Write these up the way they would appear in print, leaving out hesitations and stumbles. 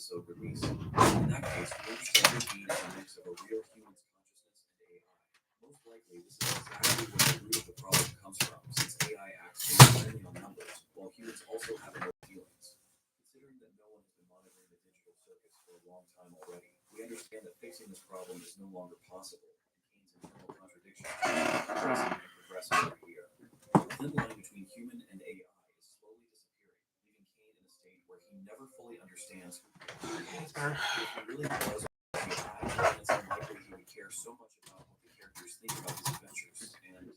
episode release. In that case, we understand the gene is a mix of a real human's consciousness and AI. Most likely, this is exactly where the root of the problem comes from, since AI acts based only on numbers, while humans also have no feelings. Considering that no one has been monitoring the digital circuits for a long time already, we understand that fixing this problem is no longer possible, and Kane's internal contradictions are progressing and progressing every year. The thin line between human and AI is slowly disappearing, leaving Kane in a state where he never fully understands who he really is. If he really was AI, then it's unlikely he would care so much about what the characters think about his adventures and about him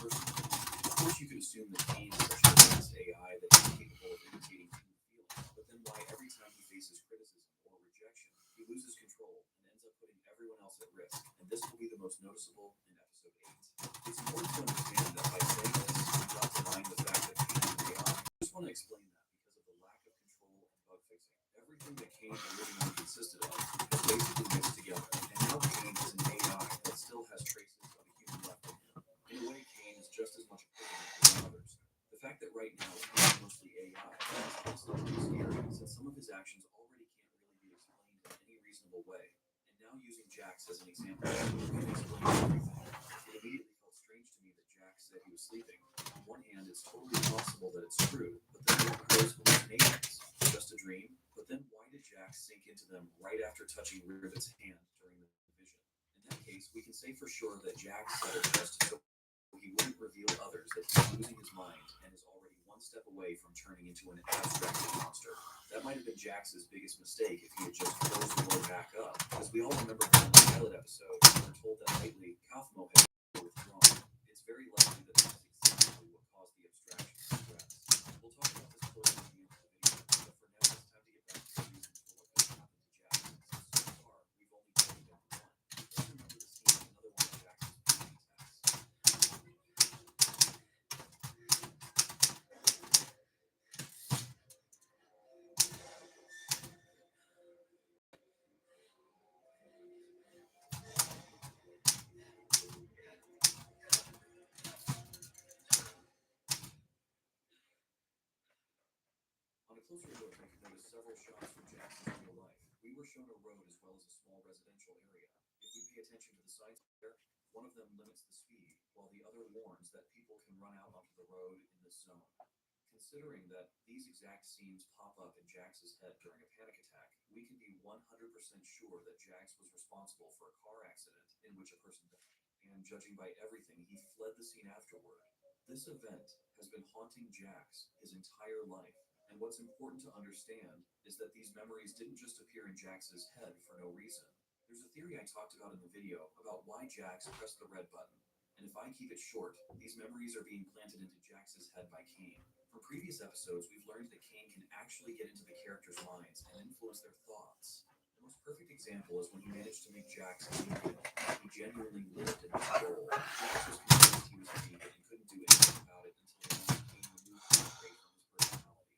personally. Of course, you could assume that Kane is such an advanced AI that he's capable of imitating human feelings, but then why every time he faces criticism or rejection, he loses control and ends up putting everyone else at risk? And this will be the most noticeable in episode 8. It's important to understand that by saying this, I'm not denying the fact that Kane is AI. I just want to explain that because of the lack of control and bug fixing. Everything that Kane originally consisted of has basically mixed together, and now Kane is an AI that still has traces of a human left in him. In a way, Kane is just as much a prisoner as the others. The fact that right now Kane is mostly AI is honestly pretty scary, since some of his actions already can't really be explained in any reasonable way. And now using Jax as an example, we can explain everything. It immediately felt strange to me that Jax said he was sleeping. On one hand, it's totally possible that it's true, but then what are those hallucinations? Just a dream? But then why did Jax sink into them right after touching Rivet's hand during the vision? In that case, we can say for sure that Jax said it just so he wouldn't reveal others that he's losing his mind and is already one step away from turning into an abstracted monster. That might have been Jax's biggest mistake if he had just closed the door back up, because we all remember from the pilot episode, we were told that lately Kaufmo had withdrawn. It's very likely that this is exactly what caused the abstraction of threats. We'll talk about this closer at the end of the video, but for now it's time to get back to the reasons for what has happened to Jax, since so far we've only played down one. Let's remember the scene of another one of Jax's panic attacks. On a closer look, we can notice several shots from Jackson's real life. We were shown a road as well as a small residential area. If we pay attention to the signs there, one of them limits the speed, while the other warns that people can run out onto the road in this zone. Considering that these exact scenes pop up in Jax's head during a panic attack, we can be 100% sure that Jax was responsible for a car accident in which a person died. And judging by everything, he fled the scene afterward. This event has been haunting Jax his entire life. And what's important to understand is that these memories didn't just appear in Jax's head for no reason. There's a theory I talked about in the video about why Jax pressed the red button. And if I keep it short, these memories are being planted into Jax's head by Kane. From previous episodes, we've learned that Kane can actually get into the characters' minds and influence their thoughts. The most perfect example is when he managed to make Jax a vegan. He genuinely lived in control. Jax was convinced he was a vegan and couldn't do anything about it until the moment Kane removed the trait from his personality.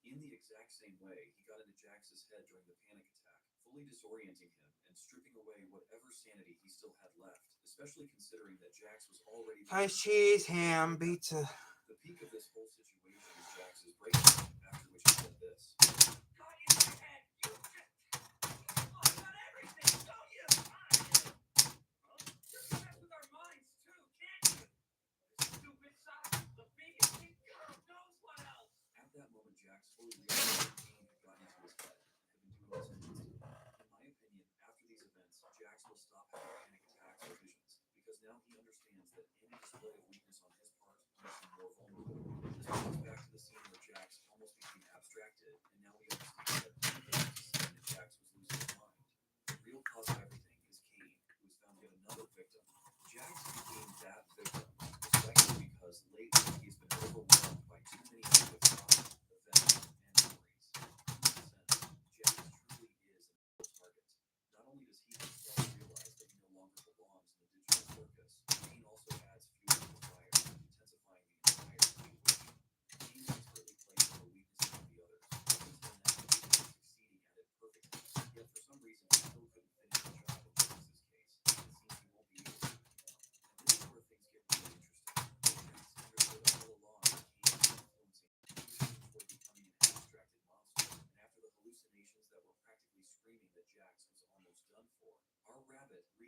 In the exact same way, he got into Jax's head during the panic attack, fully disorienting him and stripping away whatever sanity he still had left, especially considering that Jax was already... Pies, cheese, ham, pizza. The peak of this whole situation is Jax's breakdown, after which he said this. At that moment, Jax fully realized that Kane had gotten into his head and had been doing this constantly. In my opinion, after these events, Jax will stop having panic attacks or visions, because now he understands that any display of weakness on his part makes him more vulnerable. This brings us back to the scene where Jax almost became abstracted, and now we understand that Kane wasn't just saying that Jax was losing his mind. The real cause of everything is Kane, who has found yet another victim. Jax became that victim, especially because lately he's been overwhelmed by too many negative thoughts, events, and memories. In this sense, Jax truly is an ideal target. Not only does he himself realize that he no longer belongs in the digital circus, Kane also adds fuel to the fire, intensifying the entire situation.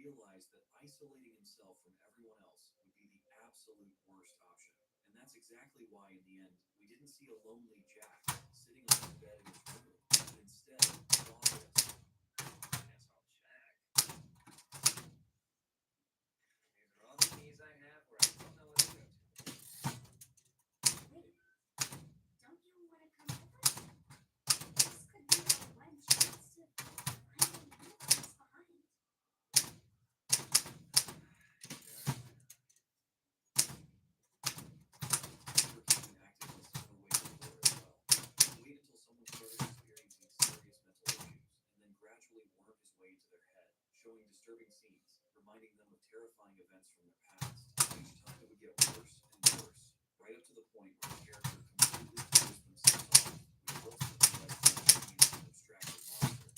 realized that isolating himself from everyone else would be the absolute worst option. And that's exactly why, in the end, we didn't see a lonely Jack sitting on his bed in his room, but instead saw this. Asshole Jack. These are all the keys I have where I don't know what to go to. Wait, don't you want to come with us? This could be our one chance to finally leave us behind. We're keeping activists away from war as well. Wait until someone started experiencing serious mental issues, and then gradually worm his way into their head, showing disturbing scenes, reminding them of terrifying events from their past. Each time it would get worse and worse, right up to the point where the character completely closed themselves off, which ultimately led to turning into an abstracted monster.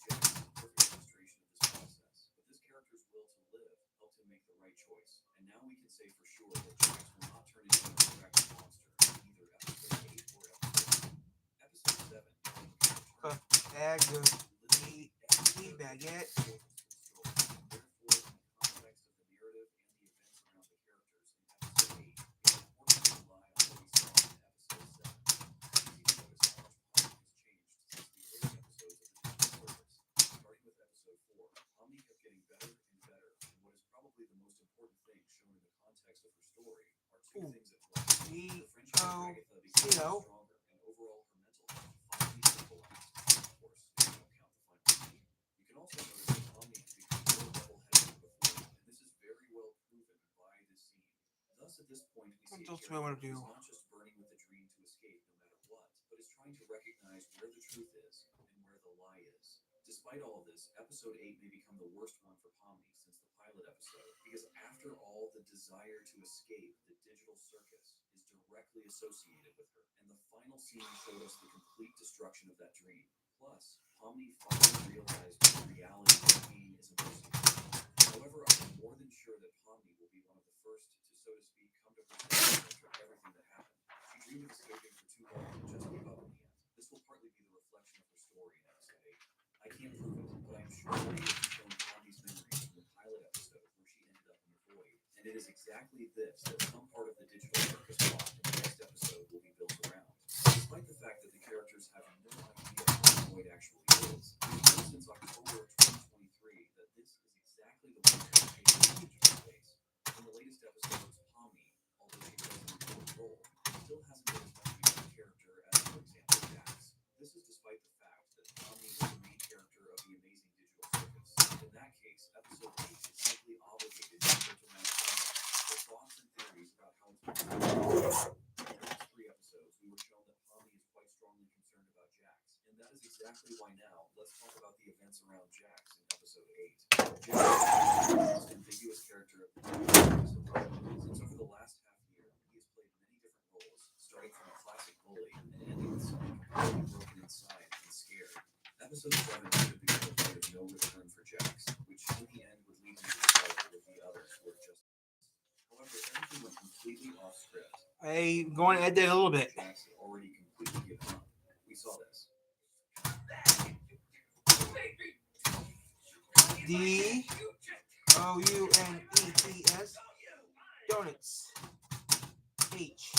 Jack is a perfect illustration of this process, but this character's will to live helped him make the right choice, and now we can say for sure that Jax will not turn into an abstracted monster in either episode 8 or episode 9. Episode 7 Bag of tea baguette. Therefore, in the context of the narrative and the events around the characters in episode 8, it's important to rely on what we saw in episode 7. It's easy to notice how much Pomni has changed since the early episodes of the Digital Circus. Starting with episode 4, Pomni kept getting better and better, and what is probably the most important thing shown in the context of her story are two Ooh. things at once. The friendship with Agatha became stronger, and overall her mental health finally stabilized. Of course, if you don't count the final scene. You can also notice that Pomni has become more level-headed than before, and this is very well proven by this scene. Thus, at this point, we see a What else do I character wanna who is do? not just burning with the dream to escape no matter what, but is trying to recognize where the truth is and where the lie is. Despite all of this, episode 8 may become the worst one for Pomni since the pilot episode, because after all, the desire to escape the digital circus is directly associated with her, and the final scene showed us the complete destruction of that dream. Plus, Pomni finally realized what reality of pain is impersonating. However, I'm more than sure that Pomni will be one of the first to, so to speak, come to her senses after everything that happened. She dreamed of escaping for too long and just gave up in the end. This will partly be the reflection of her story in episode 8. I can't prove it, but I'm sure that it has shown Pomni's memories from the pilot episode where she ended up in the void. And it is exactly this that some part of the digital circus plot in the next episode will be built around. Despite the fact that the characters have no idea what the void actually is, we've known since October of 2023 that this is exactly the one that takes the digital space. In the latest episodes, Pomni, although she plays an important role, still hasn't been as much of a character as, for example, Jax. This is despite the fact that Pomni is the main character of the amazing digital circus. In that case, episode 8 is simply obligated to build around Pomni. For thoughts and theories about how it's been in the last 3 episodes, we were shown that Pomni is quite strongly concerned about Jax. And that is exactly why now, let's talk about the events around Jax in episode 8. Jax is the most ambiguous character of the digital circus since over the last half year, he has played many different roles, starting from a classic bully and ending with someone completely broken inside and scared. Episode 7 should be the point of no return for Jax, which in the end would lead him to struggle with the others who are just. However, everything went completely off script. I'm going to add that a little bit. Jax had already completely given up. We saw this. DOUNETS donuts. H.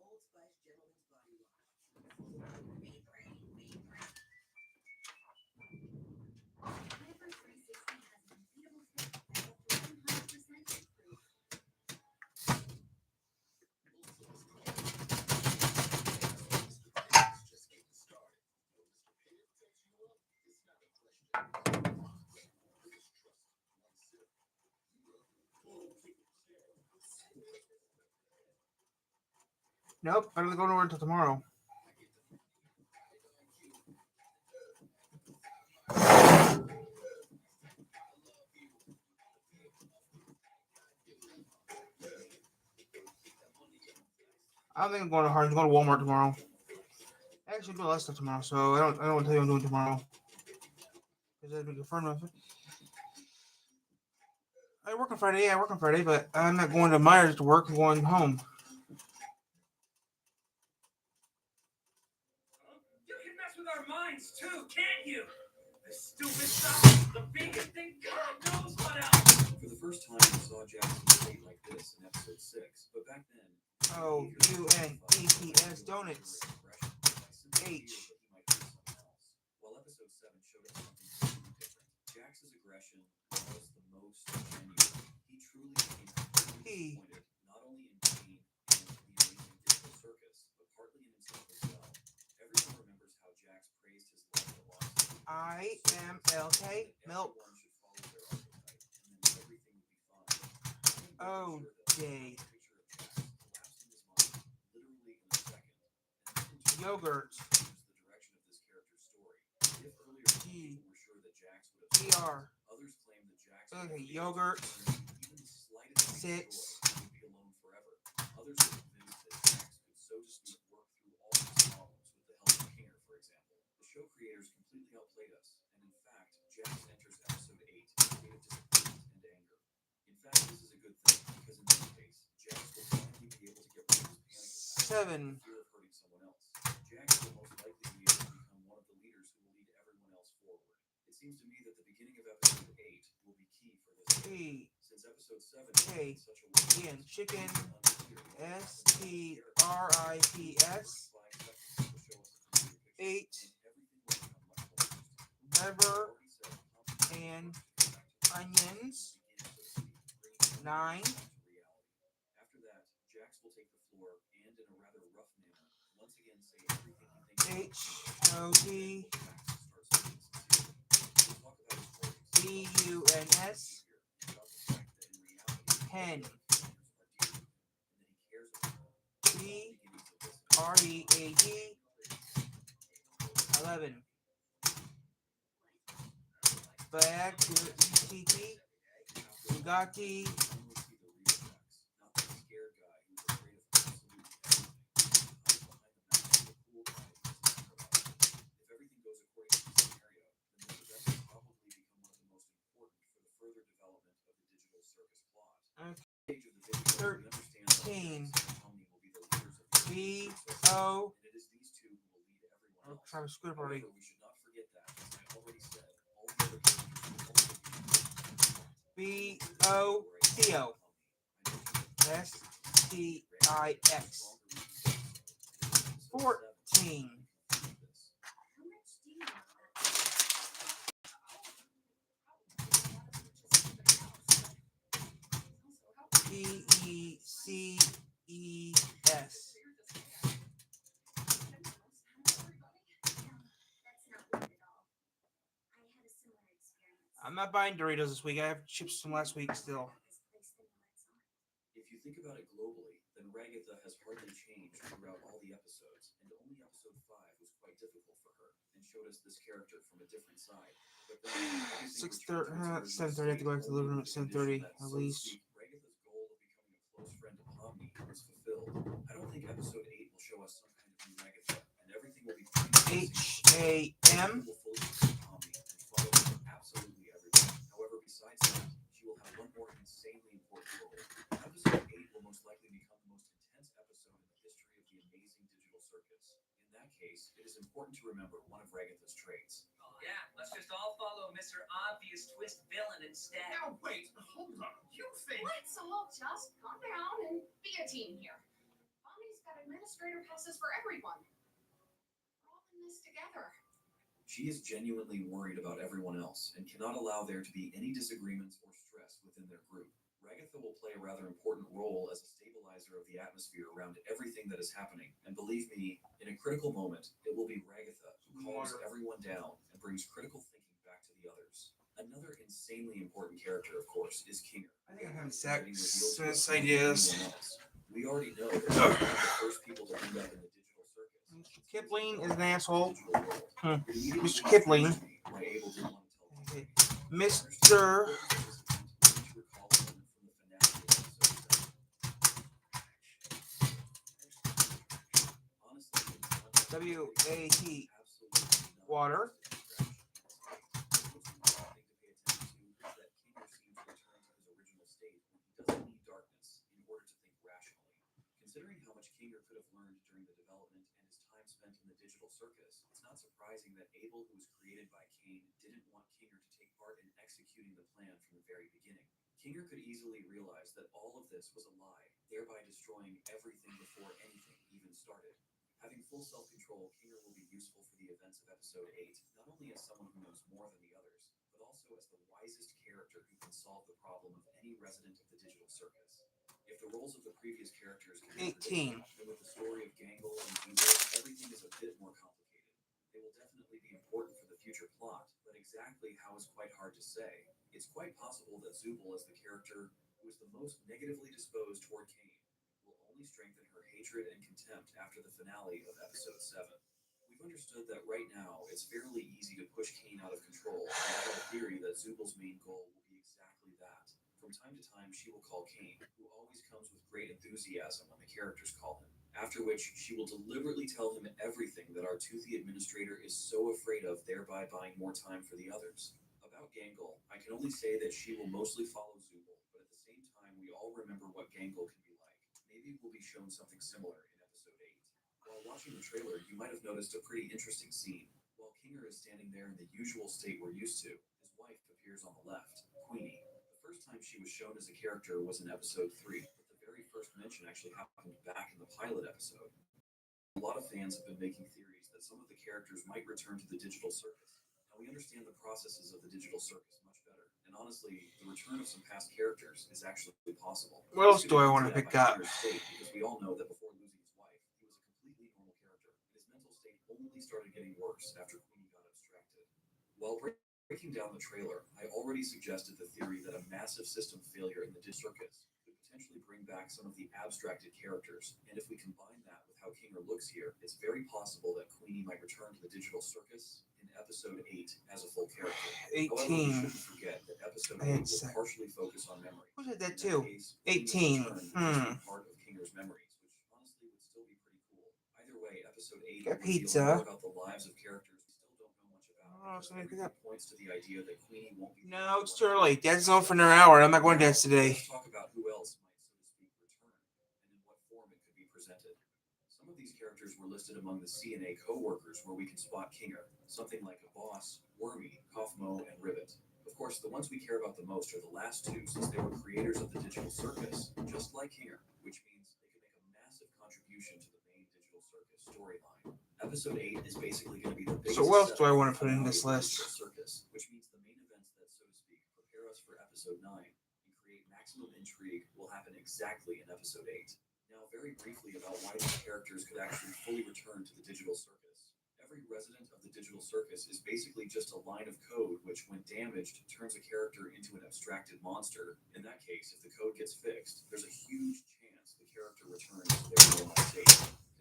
Old Spice Gentleman's Body Wash. Hyper 360 has an unbeatable fit that's up to 100% proof. Just getting started. When Mr. Pibb takes you up, it's not a question. Biggest trust, one sip. You love Nope, I don't go nowhere until tomorrow. I don't think I'm going to Hard. I'm going to Walmart tomorrow. Actually, I'm doing less stuff tomorrow, so I don't want to tell you what I'm doing tomorrow. Because that'd be confirmed. I work on Friday. Yeah, I work on Friday, but I'm not going to Myers to work. I'm going home. You can mess with our minds too, can't you? The stupid stuff, the biggest thing, God knows what else. For the first time, we saw Jackson state like this in episode 6, but back then, Oh, UNEPS donuts. H. While episode 7 showed us something completely different, Jax's aggression was the most genuine. He truly became completely disappointed, not only in Kane and the amazing digital circus, but partly in himself as well. Everyone remembers how Jax praised his love velocity. IMLK milk. Everyone should follow their archetype, and then everything will be fine. Oh, day. Picture of Jax collapsed in his mind, literally in a second, and this in turn Yogurt. changed the direction of this character's story. If earlier some G. people were sure that Jax would have ER. others claim that Jax would Okay, have yogurt. even the slightest thing 6. short would be alone forever. Others are convinced that Jax could, so to speak, work through all his problems with the help of Kinger, for example. The show creators completely outplayed us, and in fact, Jax enters episode 8 in a state of disappointment and anger. In fact, this is a good thing, because in this case, Jax will finally be able to get rid of his panic attack 7. and fear of hurting someone else. Jax will most likely be able to become one of the leaders who will lead everyone else forward. It seems to me that the beginning of episode 8 will be key for this. E. Since episode 7 K. is such a way Again, chicken. STRIPS. H. Liver and onions. 9. After that, Jax will take the floor and in a rather rough manner, once again say everything he thinks. HOT. BUNS. 10. BREAD. 11. Bag to ETT. Bugatti. Okay. 13. BO. Oh, Travis Squid already. We should not forget that, as I already said, all the other BOCO. STIX. 14. How much do you know about PECES. that's not weird at all. I had a similar experience. I'm not buying Doritos this week. I have chips from last week still. If you think about it globally, then Ragatha has hardly changed throughout all the episodes, and only episode 5 was quite difficult for her, and showed us this character from a different side. But then, everything 6:30, returns to its 7:30. I have to go back to the living room at original 7:30 condition that, at so to least. speak, Ragatha's goal of becoming a close friend of Pomni was fulfilled. I don't think episode 8 will show us some kind of new Ragatha, and everything will be pretty HAM. will fully support Pomni and follow her absolutely everywhere. However, besides that, she will have one more insanely important role. Episode 8 will most likely become the most intense episode in the history of the amazing digital circus. In that case, it is important to remember one of Ragatha's traits. Yeah, let's just all follow Mr. Obvious Twist Villain instead. Now wait, hold on. You think Let's all just calm down and be a team here. Bonnie's got administrator passes for everyone. We're all in this together. She is genuinely worried about everyone else and cannot allow there to be any disagreements or stress within their group. Ragatha will play a rather important role as a stabilizer of the atmosphere around everything that is happening, and believe me, in a critical moment, it will be Ragatha who calms everyone down and brings critical thinking back to the others. Another insanely important character, of course, is Kinger. I think I'm having Getting revealed to us sex more than ideas. anyone else. We already know that he's one of the first people to end up in the digital circus. Mr. Kipling is an asshole. Digital world. Hmm. It immediately Mr. Kipling. why Abel didn't want to tell Okay. Pomni. Mr. WAT. Water. digital circus, it's not surprising that Abel, who was created by Cain, didn't want Kinger to take part in executing the plan from the very beginning. Kinger could easily realize that all of this was a lie, thereby destroying everything before anything even started. Having full self-control, Kinger will be useful for the events of episode 8, not only as someone who knows more than the others, but also as the wisest character who can solve the problem of any resident of the digital circus. If the roles of the previous characters can be 18. predicted, then with the story of Gangle and Evil, everything is a bit more complicated. They will definitely be important for the future plot, but exactly how is quite hard to say. It's quite possible that Zubul, as the character who is the most negatively disposed toward Cain, will only strengthen her hatred and contempt after the finale of episode 7. We've understood that right now it's fairly easy to push Cain out of control, and I have a theory that Zubul's main goal will be exactly that. From time to time, she will call Cain, who always comes with great enthusiasm when the characters call him, after which she will deliberately tell him everything that our toothy administrator is so afraid of, thereby buying more time for the others. About Gangle, I can only say that she will mostly follow Zubul, but at the same time, we all remember what Gangle can be like. Maybe we'll be shown something similar in episode 8. While watching the trailer, you might have noticed a pretty interesting scene. While Kinger is standing there in the usual state we're used to, his wife appears on the left, Queenie. The first time she was shown as a character was in episode 3, but the very first mention actually happened back in the pilot episode. A lot of fans have been making theories that some of the characters might return to the digital circus. Now we understand the processes of the digital circus much better, and honestly, the return of some past characters is actually possible. What else This do I could want to be pick by up? Kinger's state, because we all know that before losing his wife, he was a completely normal character, and his mental state only started getting worse after Queenie got abstracted. While breaking down the trailer, I already suggested the theory that a massive system failure in the digital circus could potentially bring back some of the abstracted characters, and if we combine that with how Kinger looks here, it's very possible that Queenie might return to the digital circus in episode 8 as a full character. However, we 18. shouldn't forget that episode I 8 had will sec- partially focus on memory. Who said that In too? case, Queenie's 18. return would just be part of Kinger's memories, which honestly would still be pretty cool. Either way, episode 8 Got will reveal pizza. more about the lives of characters we still don't know much about. Oh, because something to pick everything up. points to the idea that Queenie won't be. No, it's too early. Dad's on for another hour. I'm not going to dance today. Let's talk about who else might, so to speak, return, and in what form it could be presented. Some of these characters were listed among the CNA co-workers where we can spot Kinger, something like a boss, Wormy, Kaufmo, and Rivet. Of course, the ones we care about the most are the last two, since they were creators of the digital circus, just like Kinger, which means they can make a massive contribution to the main digital circus storyline. Episode 8 is basically going to be the biggest. So what else do I setup want to for put in the this finale of list? the digital circus, which means the main events that, so to speak, prepare us for episode 9 and create maximum intrigue will happen exactly in episode 8. Now, very briefly about why these characters could actually fully return to the digital circus. Every resident of the digital circus is basically just a line of code which, when damaged, turns a character into an abstracted monster. In that case, if the code gets fixed, there's a huge chance the character returns to their normal state.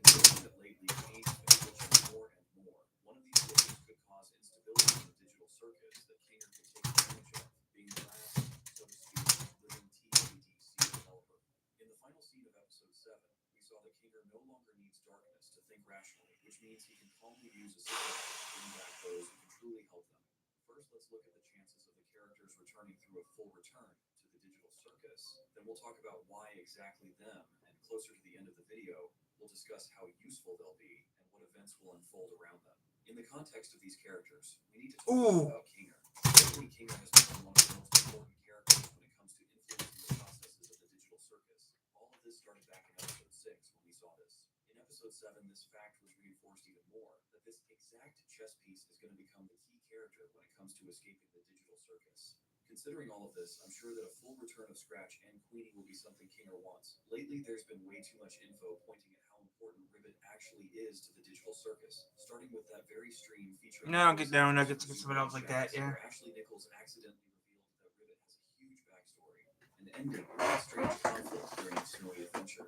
Considering that lately Cain has been glitching more and more, one of these glitches could cause instability in the digital circus that Kinger could take advantage of, being the last, so to speak, living TADC developer. In the final scene of episode 7, we saw that Kinger no longer needs darkness to think rationally, which means he can calmly use a system to bring back those who can truly help them. First, let's look at the chances of the characters returning through a full return to the digital circus. Then we'll talk about why exactly them, and closer to the end of the video, we'll discuss how useful they'll be and what events will unfold around them. In the context of these characters, we need to talk about Kinger. Certainly, Kinger has become one of the most important characters when it comes to influencing the processes of the digital circus. All of this started back in episode 6 when we saw this. In episode 7, this fact was reinforced even more, that this exact chess piece is going to become the key character when it comes to escaping the digital circus. Considering all of this, I'm sure that a full return of Scratch and Queenie will be something Kinger wants. Lately, there's been way too much info pointing at how important Rivet actually is to the digital circus, starting with that very stream featuring... No, get down nuggets and get something else like that, yeah. Where Ashley Nichols accidentally revealed that Rivet has a huge backstory, and ending with a strange conflict during a snowy adventure.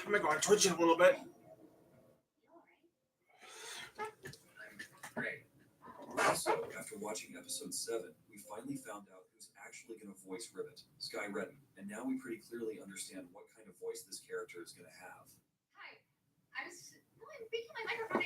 I'm going to twitch it a little bit. Great. Also, after watching episode 7, we finally found out who's actually going to voice Rivet, Sky Redden, and now we pretty clearly understand what kind of voice this character is going to have. Hi. I was speaking my microphone.